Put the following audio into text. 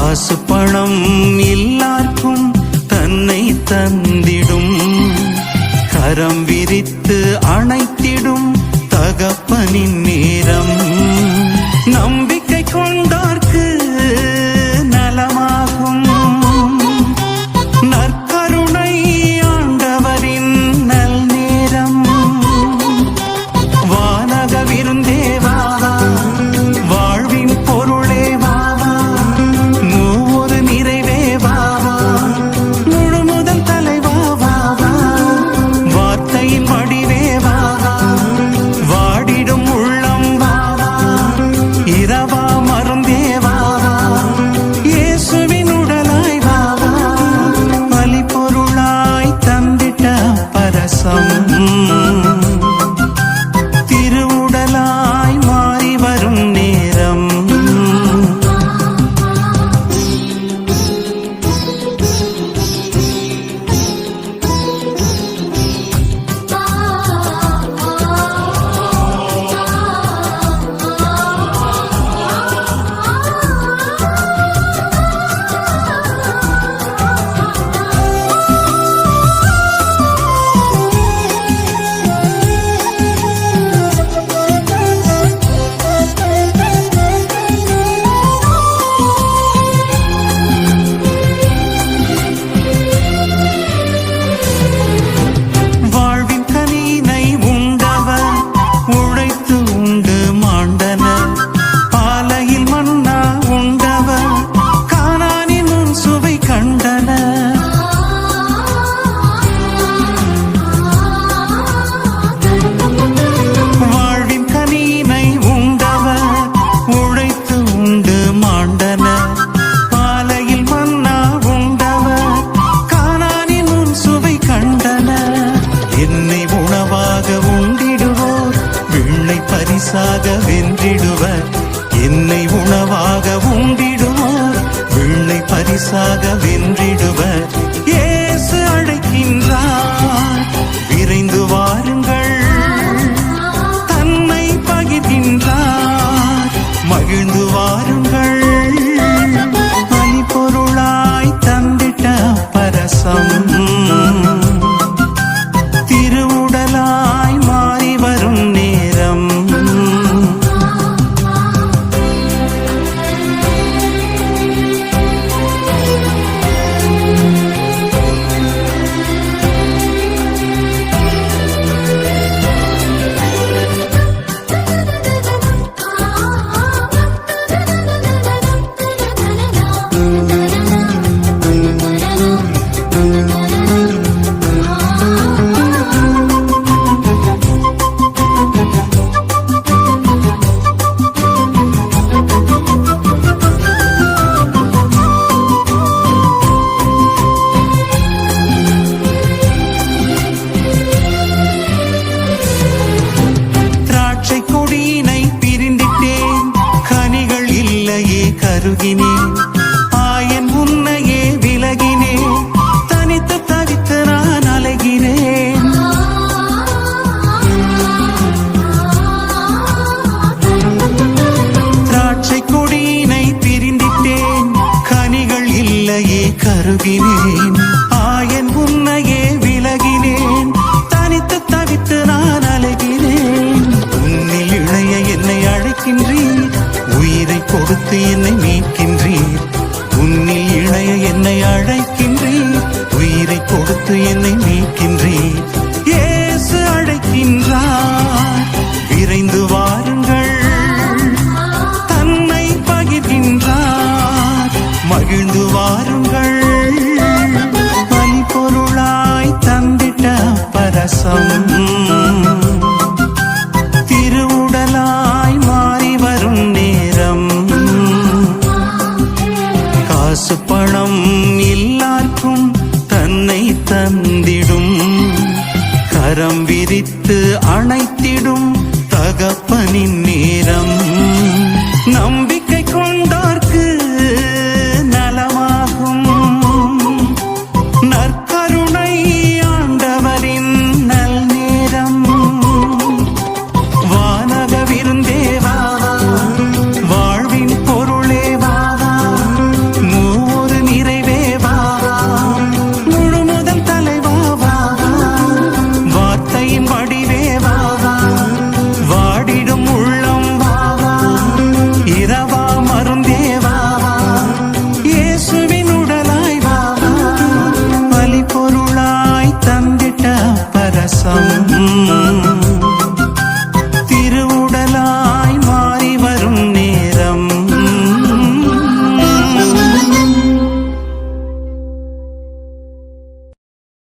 காசு பணம் எல்லாருக்கும் தன்னை தந்திடும், கரம் விரித்து அணைத்திடும் தகப்பனின் நேரம். நம்பிக்கை கொண்டார்க்கு நலமாகும், நற்கருணை ஆண்டவரின் நல் நேரம். வானக விருந்தேவா, வாழ்வின் பொருளே வாவா, மூவொரு நிறைவே வாவா, முழு முதல் தலைவா வாவா, வார்த்தையின் வடிவே வாவா, வாடிடும் உள்ளம் வாவா, இரவா மருந்தே வாவா, இயேசுவின் உடலாய் வாவா, பலி பொருளாய் தந்திட்ட பரசம், திருவுடலாய் மாறி வரும் நேரம். வாழ்வின் கனியினை உண்டவர் உழைத்து உண்டு மாண்டனர், பாலையில் மன்னா உண்டவர் கானானின் முன் சுவை கண்டனர். வாழ்வின் கனியினை உண்டவர் உழைத்து உண்டு மாண்டனர், பாலையில் மன்னா உண்டவர் கானானின் முன் சுவை கண்டனர். என்னை உணவாக உண்டிடுவோர் விண்ணை பரிசாக வென்றிடுவர், என்னை உணவாக உண்டிடுவோர் விண்ணை பரிசாக வென்றிடுவர். இயேசு அழைக்கின்றார், விரைந்து வாருங்கள், தன்னை பகிர்கின்றார், மகிழ்ந்து வாருங்கள், பலி பொருளாய் தந்திட்ட பரசம், திருவுடலாய் மாறி வரும் நேரம். திராட்சை கொடியினை பிரிந்திட்டேன், கனிகள் இல்லையே கருகினேன், ஆயன் உன்னையே விலகினேன், தனித்து தவித்து நான் அலைகிறேன். திராட்சை கொடியினை பிரிந்திட்டேன், கனிகள் இல்லையே கருகினேன், ஆயன் உன்னையே விலகினேன், தனித்து தவித்து நான் அலைகிறேன். உன்னில் இணைய என்னை அழைக்கின்றீர், உயிரை கொடுத்து என்னை மீட்கின்றீர். உன்னில் இணைய என்னை அழைக்கின்றீர், உயிரை கொடுத்து என்னை மீட்கின்றீர். இயேசு அழைக்கின்றார், விரைந்து வாருங்கள், தன்னை பகிர்கின்றார், மகிழ்ந்து வாருங்கள், பலி பொருளாய் தந்திட்ட பரசம், திருவுடலாய் மாறி வரும் நேரம். காசு பணம் எல்லாருக்கும் தன்னை தந்திடும், கரம் விரித்து அணைத்திடும் தகப்பனின்